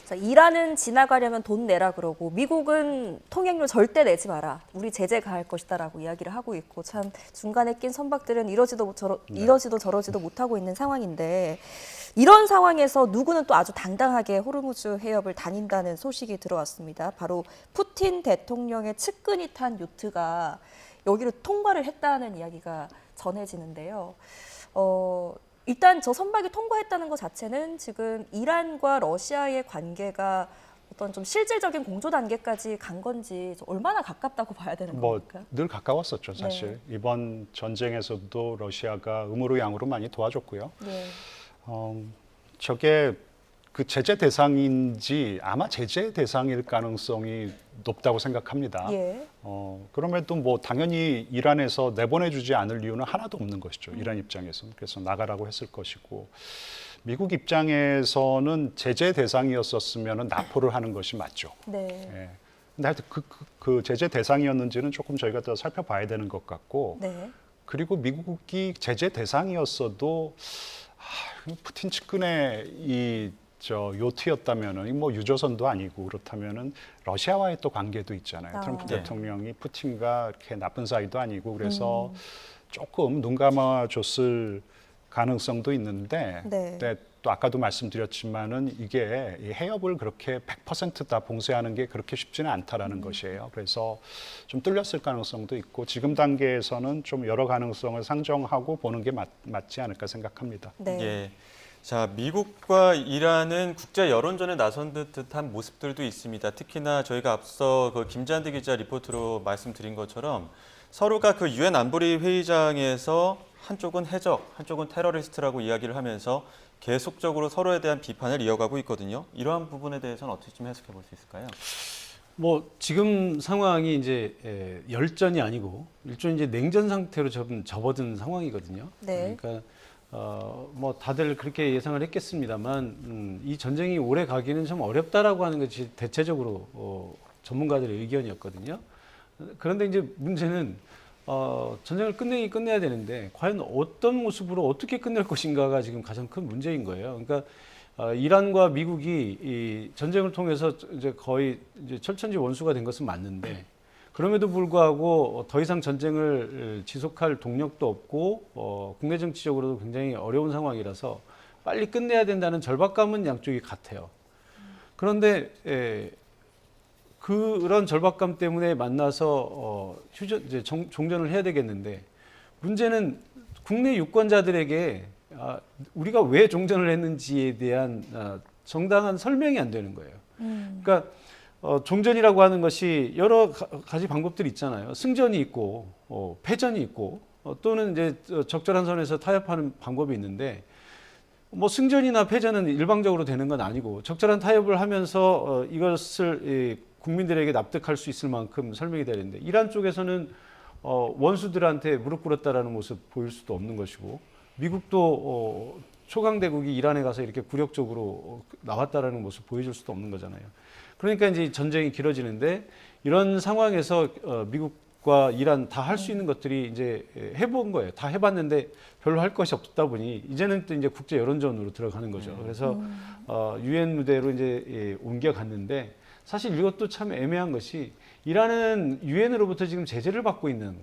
[SPEAKER 2] 자, 이란은 지나가려면 돈 내라 그러고 미국은 통행료 절대 내지 마라. 우리 제재 가할 것이다라고 이야기를 하고 있고 참 중간에 낀 선박들은 이러지도 저러지도 못하고 있는 상황인데 이런 상황에서 누구는 또 아주 당당하게 호르무즈 해협을 다닌다는 소식이 들어왔습니다. 바로 푸틴 대통령의 측근이 탄 요트가 여기를 통과를 했다는 이야기가 전해지는데요. 일단 저 선박이 통과했다는 것 자체는 지금 이란과 러시아의 관계가 어떤 좀 실질적인 공조 단계까지 간 건지 얼마나 가깝다고 봐야 되는
[SPEAKER 3] 뭐
[SPEAKER 2] 겁니까?
[SPEAKER 3] 늘 가까웠었죠, 사실. 이번 전쟁에서도 러시아가 음으로 양으로 많이 도와줬고요.
[SPEAKER 2] 네.
[SPEAKER 3] 저게 그 제재 대상인지 아마 제재 대상일 가능성이 높다고 생각합니다.
[SPEAKER 2] 예.
[SPEAKER 3] 그럼에도 뭐 당연히 이란에서 내보내주지 않을 이유는 하나도 없는 것이죠. 이란 입장에서는. 그래서 나가라고 했을 것이고 미국 입장에서는 제재 대상이었었으면 납포를 하는 것이 맞죠.
[SPEAKER 2] 네.
[SPEAKER 3] 예. 근데 하여튼 그 제재 대상이었는지는 조금 저희가 더 살펴봐야 되는 것 같고
[SPEAKER 2] 네.
[SPEAKER 3] 그리고 미국이 제재 대상이었어도 푸틴 측근의 요트였다면은 뭐 유조선도 아니고 그렇다면은 러시아와의 또 관계도 있잖아요. 트럼프
[SPEAKER 1] 네.
[SPEAKER 3] 대통령이 푸틴과 이렇게 나쁜 사이도 아니고 그래서 조금 눈 감아줬을 가능성도 있는데
[SPEAKER 2] 네.
[SPEAKER 3] 근데 또 아까도 말씀드렸지만은 이게 이 해협을 그렇게 100%다 봉쇄하는 게 그렇게 쉽지는 않다라는 것이에요. 그래서 좀 뚫렸을 가능성도 있고 지금 단계에서는 좀 여러 가능성을 상정하고 보는 게 맞지 않을까 생각합니다.
[SPEAKER 2] 네.
[SPEAKER 1] 예. 자, 미국과 이란은 국제 여론전에 나선 듯한 모습들도 있습니다. 특히나 저희가 앞서 그 김잔디 기자 리포트로 말씀드린 것처럼 서로가 그 유엔 안보리 회의장에서 한쪽은 해적, 한쪽은 테러리스트라고 이야기를 하면서 계속적으로 서로에 대한 비판을 이어가고 있거든요. 이러한 부분에 대해서는 어떻게 좀 해석해 볼 수 있을까요?
[SPEAKER 4] 뭐 지금 상황이 이제 열전이 아니고 일종의 이제 냉전 상태로 접어든 상황이거든요.
[SPEAKER 2] 네.
[SPEAKER 4] 그러니까 뭐 다들 그렇게 예상을 했겠습니다만 이 전쟁이 오래 가기는 좀 어렵다라고 하는 것이 대체적으로 전문가들의 의견이었거든요. 그런데 이제 문제는 전쟁을 끝내야 되는데 과연 어떤 모습으로 어떻게 끝낼 것인가가 지금 가장 큰 문제인 거예요. 그러니까 이란과 미국이 이 전쟁을 통해서 이제 거의 이제 철천지 원수가 된 것은 맞는데 그럼에도 불구하고 더 이상 전쟁을 지속할 동력도 없고 국내 정치적으로도 굉장히 어려운 상황이라서 빨리 끝내야 된다는 절박감은 양쪽이 같아요. 그런데 그런 절박감 때문에 만나서 이제 종전을 해야 되겠는데 문제는 국내 유권자들에게 우리가 왜 종전을 했는지에 대한 정당한 설명이 안 되는 거예요. 그러니까 종전이라고 하는 것이 여러 가지 방법들이 있잖아요. 승전이 있고 패전이 있고 또는 이제 적절한 선에서 타협하는 방법이 있는데 뭐 승전이나 패전은 일방적으로 되는 건 아니고 적절한 타협을 하면서 이것을 국민들에게 납득할 수 있을 만큼 설명이 돼야 되는데 이란 쪽에서는 원수들한테 무릎 꿇었다라는 모습 보일 수도 없는 것이고 미국도 초강대국이 이란에 가서 이렇게 굴욕적으로 나왔다라는 모습 보여줄 수도 없는 거잖아요. 그러니까 이제 전쟁이 길어지는데 이런 상황에서 미국과 이란 다 할 수 있는 것들이 이제 해본 거예요. 다 해봤는데 별로 할 것이 없다 보니 이제는 또 이제 국제 여론전으로 들어가는 거죠. 그래서 유엔 무대로 이제 옮겨갔는데 사실 이것도 참 애매한 것이 이란은 유엔으로부터 지금 제재를 받고 있는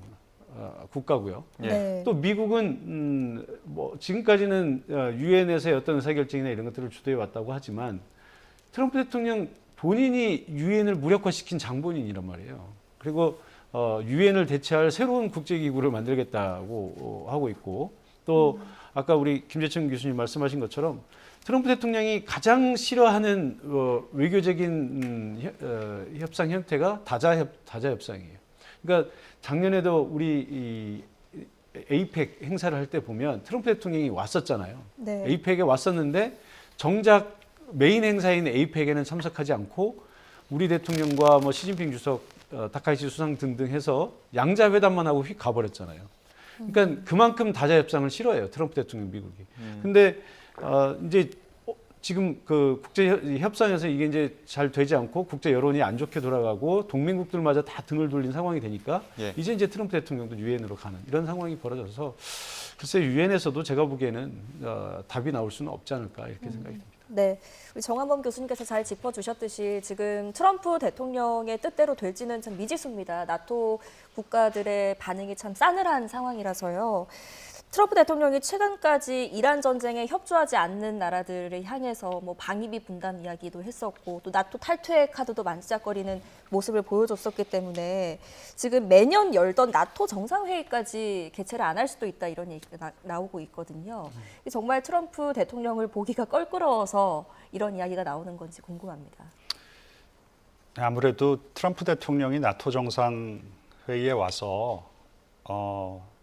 [SPEAKER 4] 국가고요.
[SPEAKER 2] 네.
[SPEAKER 4] 또 미국은 뭐 지금까지는 유엔에서의 어떤 의사결정이나 이런 것들을 주도해 왔다고 하지만 트럼프 대통령 본인이 유엔을 무력화시킨 장본인이란 말이에요. 그리고 유엔을 대체할 새로운 국제기구를 만들겠다고 하고 있고 또 아까 우리 김재천 교수님 말씀하신 것처럼 트럼프 대통령이 가장 싫어하는 외교적인 협상 형태가 다자 협상이에요. 그러니까 작년에도 우리 이 에이펙 행사를 할 때 보면 트럼프 대통령이 왔었잖아요.
[SPEAKER 2] 네.
[SPEAKER 4] 에이펙에 왔었는데 정작 메인 행사인 에이펙에는 참석하지 않고 우리 대통령과 뭐 시진핑 주석, 다카이치 수상 등등 해서 양자 회담만 하고 휙 가버렸잖아요. 그러니까 그만큼 다자 협상을 싫어해요. 트럼프 대통령 미국이. 근데 이제 지금 그 국제 협상에서 이게 이제 잘 되지 않고 국제 여론이 안 좋게 돌아가고 동맹국들마저 다 등을 돌린 상황이 되니까
[SPEAKER 1] 예.
[SPEAKER 4] 이제 트럼프 대통령도 유엔으로 가는 이런 상황이 벌어져서 글쎄 유엔에서도 제가 보기에는 답이 나올 수는 없지 않을까 이렇게 생각이 듭니다.
[SPEAKER 2] 네, 우리 정한범 교수님께서 잘 짚어주셨듯이 지금 트럼프 대통령의 뜻대로 될지는 참 미지수입니다. 나토 국가들의 반응이 참 싸늘한 상황이라서요. 트럼프 대통령이 최근까지 이란 전쟁에 협조하지 않는 나라들을 향해서 뭐 방위비 분담 이야기도 했었고 또 나토 탈퇴 카드도 만지작거리는 모습을 보여줬었기 때문에 지금 매년 열던 나토 정상회의까지 개최를 안 할 수도 있다 이런 얘기가 나오고 있거든요. 정말 트럼프 대통령을 보기가 껄끄러워서 이런 이야기가 나오는 건지 궁금합니다.
[SPEAKER 3] 아무래도 트럼프 대통령이 나토 정상회의에 와서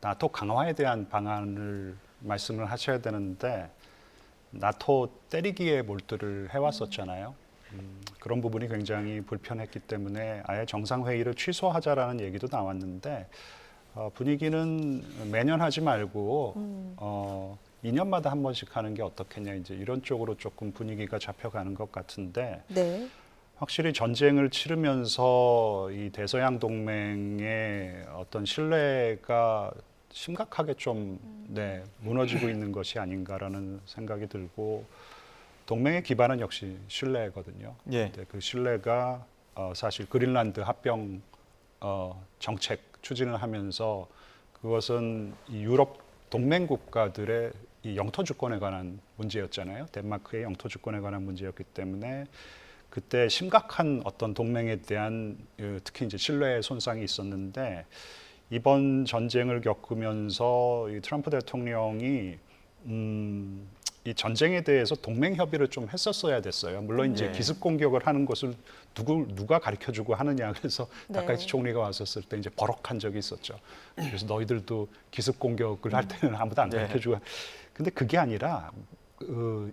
[SPEAKER 3] 나토 강화에 대한 방안을 말씀을 하셔야 되는데 나토 때리기에 몰두를 해왔었잖아요. 그런 부분이 굉장히 불편했기 때문에 아예 정상회의를 취소하자라는 얘기도 나왔는데 분위기는 매년 하지 말고 2년마다 한 번씩 하는 게 어떻겠냐 이제 이런 쪽으로 조금 분위기가 잡혀가는 것 같은데
[SPEAKER 2] 네.
[SPEAKER 3] 확실히 전쟁을 치르면서 이 대서양 동맹의 어떤 신뢰가 심각하게 좀 무너지고 있는 것이 아닌가라는 생각이 들고 동맹의 기반은 역시 신뢰거든요.
[SPEAKER 1] 예.
[SPEAKER 3] 근데 그 신뢰가 사실 그린란드 합병 정책 추진을 하면서 그것은 이 유럽 동맹 국가들의 이 영토 주권에 관한 문제였잖아요. 덴마크의 영토 주권에 관한 문제였기 때문에 그때 심각한 어떤 동맹에 대한 특히 이제 신뢰의 손상이 있었는데 이번 전쟁을 겪으면서 이 트럼프 대통령이 이 전쟁에 대해서 동맹 협의를 좀 했었어야 됐어요. 물론 이제
[SPEAKER 1] 네.
[SPEAKER 3] 기습 공격을 하는 것을 누가 가르쳐주고 하느냐 그래서
[SPEAKER 2] 네.
[SPEAKER 3] 다카이치 총리가 왔었을 때 이제 버럭한 적이 있었죠. 그래서 너희들도 기습 공격을 할 때는 아무도 안
[SPEAKER 1] 네.
[SPEAKER 3] 가르쳐주고. 근데 그게 아니라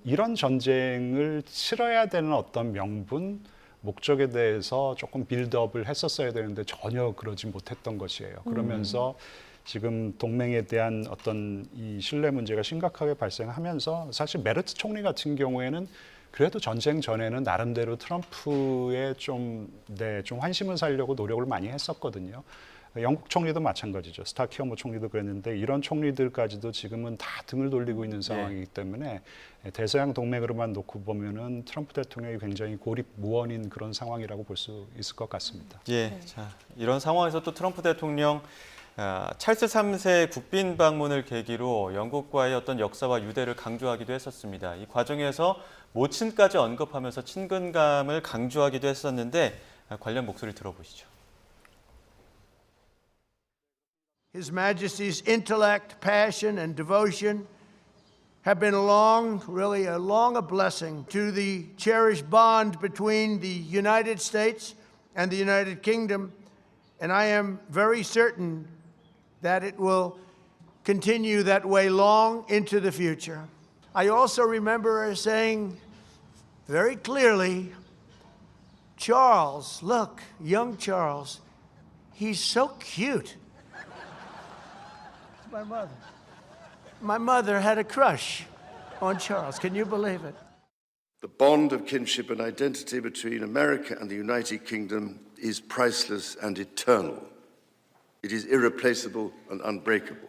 [SPEAKER 3] 이런 전쟁을 치러야 되는 어떤 명분, 목적에 대해서 조금 빌드업을 했었어야 되는데 전혀 그러지 못했던 것이에요. 그러면서 지금 동맹에 대한 어떤 이 신뢰 문제가 심각하게 발생하면서 사실 메르트 총리 같은 경우에는 그래도 전쟁 전에는 나름대로 트럼프에 좀 환심을 사려고 노력을 많이 했었거든요. 영국 총리도 마찬가지죠. 스타키어모 총리도 그랬는데 이런 총리들까지도 지금은 다 등을 돌리고 있는 상황이기 때문에 대서양 동맹으로만 놓고 보면은 트럼프 대통령이 굉장히 고립무원인 그런 상황이라고 볼 수 있을 것 같습니다.
[SPEAKER 1] 예. 자, 이런 상황에서 또 트럼프 대통령 찰스 3세 국빈 방문을 계기로 영국과의 어떤 역사와 유대를 강조하기도 했었습니다. 이 과정에서 모친까지 언급하면서 친근감을 강조하기도 했었는데 관련 목소리 들어보시죠.
[SPEAKER 5] His Majesty's intellect, passion, and devotion have been really a blessing to the cherished bond between the United States and the United Kingdom, and I am very certain that it will continue that way long into the future. I also remember her saying very clearly, Charles, look, young Charles, he's so cute. My mother. My mother had a crush on Charles. Can you believe it?
[SPEAKER 6] The bond of kinship and identity between America and the United Kingdom is priceless and eternal. It is irreplaceable and unbreakable.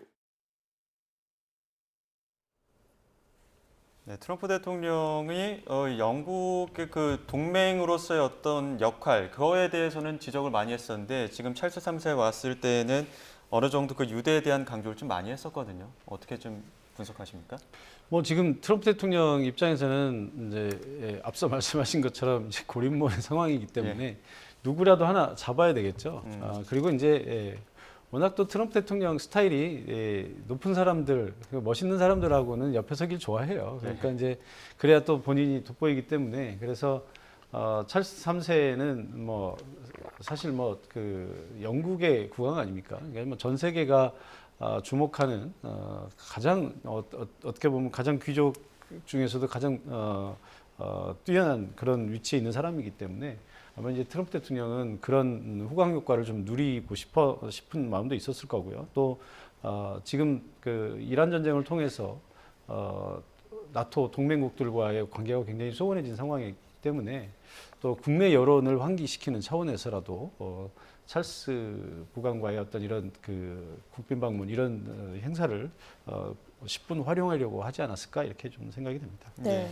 [SPEAKER 1] 네, 트럼프 대통령이 영국의 그 동맹으로서의 어떤 역할, 그거에 대해서는 지적을 많이 했었는데 지금 찰스 3세에 왔을 때는 어느 정도 그 유대에 대한 강조를 좀 많이 했었거든요. 어떻게 좀 분석하십니까?
[SPEAKER 4] 뭐 지금 트럼프 대통령 입장에서는 이제 앞서 말씀하신 것처럼 이제 고립무원의 상황이기 때문에 누구라도 하나 잡아야 되겠죠. 그리고 이제 워낙 또 트럼프 대통령 스타일이 높은 사람들, 멋있는 사람들하고는 옆에 서길 좋아해요. 그러니까 이제 그래야 또 본인이 돋보이기 때문에 그래서 찰스 3세는 뭐 사실 뭐 그 영국의 국왕 아닙니까? 그러니까 뭐 전 세계가 주목하는 가장 어떻게 보면 가장 귀족 중에서도 가장 뛰어난 그런 위치에 있는 사람이기 때문에 아마 이제 트럼프 대통령은 그런 후광 효과를 좀 누리고 싶은 마음도 있었을 거고요. 또 지금 그 이란 전쟁을 통해서 나토 동맹국들과의 관계가 굉장히 소원해진 상황이기 때문에 또 국내 여론을 환기시키는 차원에서라도 찰스 국왕과의 어떤 이런 그 국빈 방문 이런 행사를 10분 활용하려고 하지 않았을까 이렇게 좀 생각이 됩니다.
[SPEAKER 2] 네.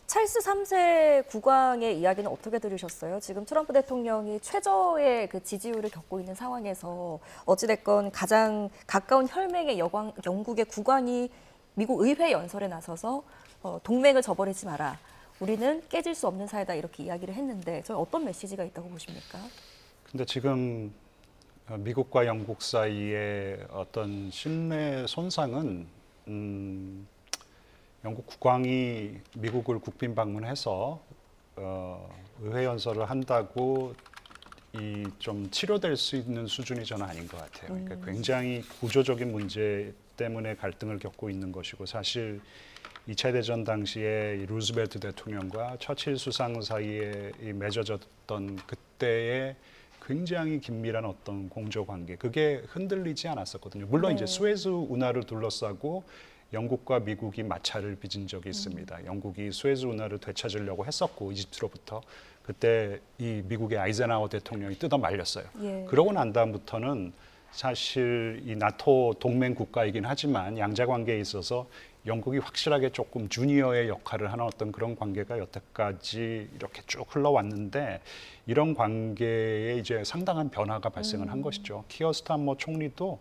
[SPEAKER 2] 찰스 3세 국왕의 이야기는 어떻게 들으셨어요? 지금 트럼프 대통령이 최저의 그 지지율을 겪고 있는 상황에서 어찌됐건 가장 가까운 혈맹의 영국의 국왕이 미국 의회 연설에 나서서 동맹을 저버리지 마라. 우리는 깨질 수 없는 사이다 이렇게 이야기를 했는데 저희 어떤 메시지가 있다고 보십니까?
[SPEAKER 3] 근데 지금 미국과 영국 사이의 어떤 신뢰 손상은 영국 국왕이 미국을 국빈 방문해서 의회 연설을 한다고 이 좀 치료될 수 있는 수준이 저는 아닌 것 같아요. 그러니까 굉장히 구조적인 문제 때문에 갈등을 겪고 있는 것이고 사실 2차 대전 당시에 루즈벨트 대통령과 처칠 수상 사이에 맺어졌던 그때의 굉장히 긴밀한 어떤 공조 관계 그게 흔들리지 않았었거든요. 물론 이제 스웨즈 운하를 둘러싸고 영국과 미국이 마찰을 빚은 적이 있습니다. 영국이 스웨즈 운하를 되찾으려고 했었고 이집트로부터 그때 이 미국의 아이젠하워 대통령이 뜯어 말렸어요.
[SPEAKER 2] 예.
[SPEAKER 3] 그러고 난 다음부터는 사실 이 나토 동맹 국가이긴 하지만 양자 관계에 있어서 영국이 확실하게 조금 주니어의 역할을 하는 어떤 그런 관계가 여태까지 이렇게 쭉 흘러왔는데 이런 관계에 이제 상당한 변화가 발생을 한 것이죠. 키어 스타머 총리도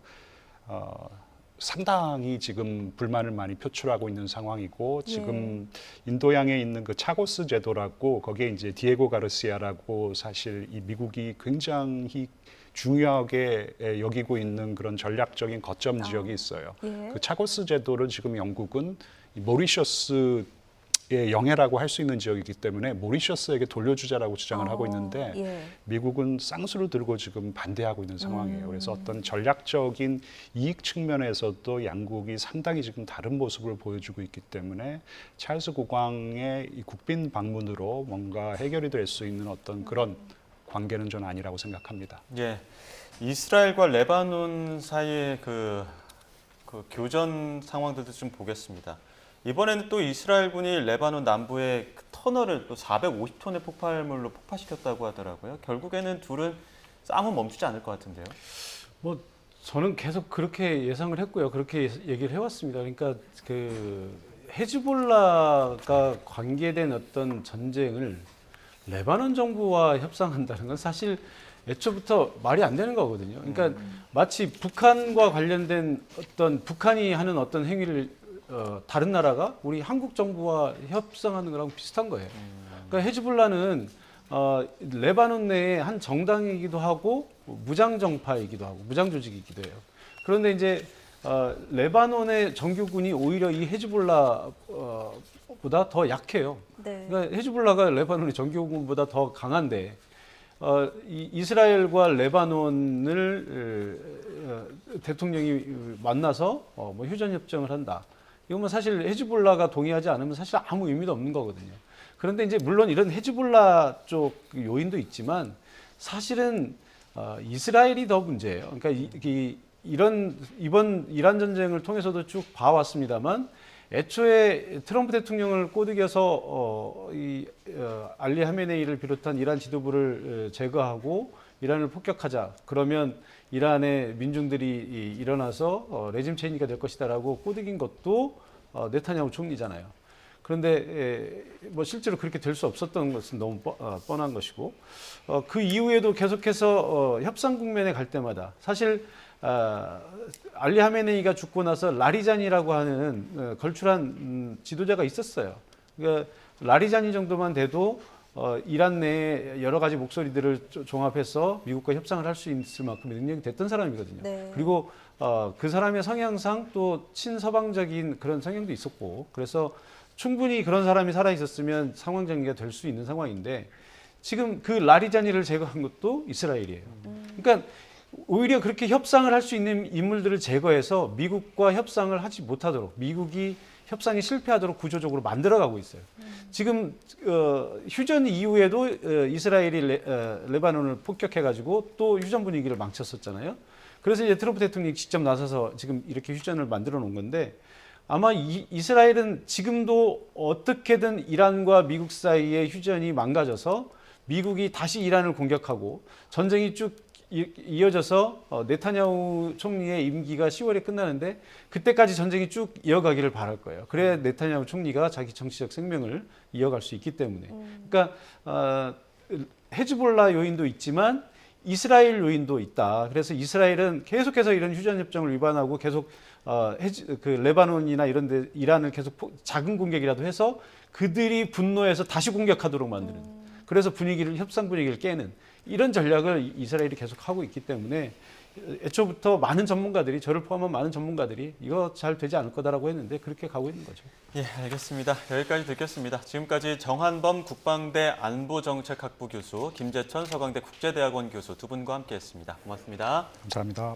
[SPEAKER 3] 상당히 지금 불만을 많이 표출하고 있는 상황이고 지금 인도양에 있는 그 차고스 제도라고 거기에 이제 디에고 가르시아라고 사실 이 미국이 굉장히 중요하게 여기고 있는 그런 전략적인 거점 지역이 있어요.
[SPEAKER 2] 예.
[SPEAKER 3] 그 차고스 제도를 지금 영국은 이 모리셔스의 영해라고 할 수 있는 지역이기 때문에 모리셔스에게 돌려주자라고 주장을 하고 있는데
[SPEAKER 2] 예.
[SPEAKER 3] 미국은 쌍수를 들고 지금 반대하고 있는 상황이에요. 그래서 어떤 전략적인 이익 측면에서도 양국이 상당히 지금 다른 모습을 보여주고 있기 때문에 찰스 국왕의 이 국빈 방문으로 뭔가 해결이 될 수 있는 어떤 그런 관계는 저는 아니라고 생각합니다.
[SPEAKER 1] 예, 이스라엘과 레바논 사이의 그 교전 상황들도 좀 보겠습니다. 이번에는 또 이스라엘군이 레바논 남부의 그 터널을 또 450톤의 폭발물로 폭파시켰다고 하더라고요. 결국에는 둘은 싸움은 멈추지 않을 것 같은데요.
[SPEAKER 4] 뭐 저는 계속 그렇게 예상을 했고요. 그렇게 얘기를 해왔습니다. 그러니까 그 헤즈볼라가 관계된 어떤 전쟁을 레바논 정부와 협상한다는 건 사실 애초부터 말이 안 되는 거거든요. 그러니까 마치 북한과 관련된 어떤 북한이 하는 어떤 행위를 다른 나라가 우리 한국 정부와 협상하는 거랑 비슷한 거예요. 그러니까 헤즈볼라는 레바논 내의 한 정당이기도 하고 무장 정파이기도 하고 무장 조직이기도 해요. 그런데 이제 레바논의 정규군이 오히려 이 헤즈볼라 보다 더 약해요.
[SPEAKER 2] 네.
[SPEAKER 4] 그러니까 헤즈볼라가 레바논의 정규군보다 더 강한데 이스라엘과 레바논을 대통령이 만나서 뭐 휴전 협정을 한다. 이건 뭐 사실 헤즈볼라가 동의하지 않으면 사실 아무 의미도 없는 거거든요. 그런데 이제 물론 이런 헤즈볼라 쪽 요인도 있지만 사실은 이스라엘이 더 문제예요. 그러니까 이번 이란 전쟁을 통해서도 쭉 봐왔습니다만 애초에 트럼프 대통령을 꼬드겨서 알리 하메네이를 비롯한 이란 지도부를 제거하고 이란을 폭격하자. 그러면 이란의 민중들이 일어나서 레짐 체인지가 될 것이다라고 꼬드긴 것도 네타냐후 총리잖아요. 그런데 뭐 실제로 그렇게 될 수 없었던 것은 너무 뻔한 것이고 그 이후에도 계속해서 협상 국면에 갈 때마다 사실 알리 하메네이가 죽고 나서 라리잔이라고 하는 걸출한 지도자가 있었어요. 그러니까 라리잔이 정도만 돼도 이란 내에 여러 가지 목소리들을 종합해서 미국과 협상을 할 수 있을 만큼의 능력이 됐던 사람이거든요.
[SPEAKER 2] 네.
[SPEAKER 4] 그리고 그 사람의 성향상 또 친서방적인 그런 성향도 있었고 그래서 충분히 그런 사람이 살아 있었으면 상황 전개가 될 수 있는 상황인데 지금 그 라리자니를 제거한 것도 이스라엘이에요. 그러니까 오히려 그렇게 협상을 할 수 있는 인물들을 제거해서 미국과 협상을 하지 못하도록 미국이 협상이 실패하도록 구조적으로 만들어가고 있어요. 지금 휴전 이후에도 이스라엘이 레바논을 폭격해가지고 또 휴전 분위기를 망쳤었잖아요. 그래서 이제 트럼프 대통령이 직접 나서서 지금 이렇게 휴전을 만들어 놓은 건데 아마 이스라엘은 지금도 어떻게든 이란과 미국 사이의 휴전이 망가져서 미국이 다시 이란을 공격하고 전쟁이 쭉 이어져서 네타냐후 총리의 임기가 10월에 끝나는데 그때까지 전쟁이 쭉 이어가기를 바랄 거예요. 그래야 네타냐후 총리가 자기 정치적 생명을 이어갈 수 있기 때문에. 그러니까 헤즈볼라 요인도 있지만 이스라엘 요인도 있다. 그래서 이스라엘은 계속해서 이런 휴전협정을 위반하고 계속 레바논이나 이런 데 이란을 계속 작은 공격이라도 해서 그들이 분노해서 다시 공격하도록 만드는. 그래서 협상 분위기를 깨는 이런 전략을 이스라엘이 계속 하고 있기 때문에 애초부터 많은 전문가들이 저를 포함한 많은 전문가들이 이거 잘 되지 않을 거다라고 했는데 그렇게 가고 있는 거죠.
[SPEAKER 1] 예, 알겠습니다. 여기까지 듣겠습니다. 지금까지 정한범 국방대 안보정책학부 교수, 김재천 서강대 국제대학원 교수 두 분과 함께했습니다. 고맙습니다.
[SPEAKER 3] 감사합니다.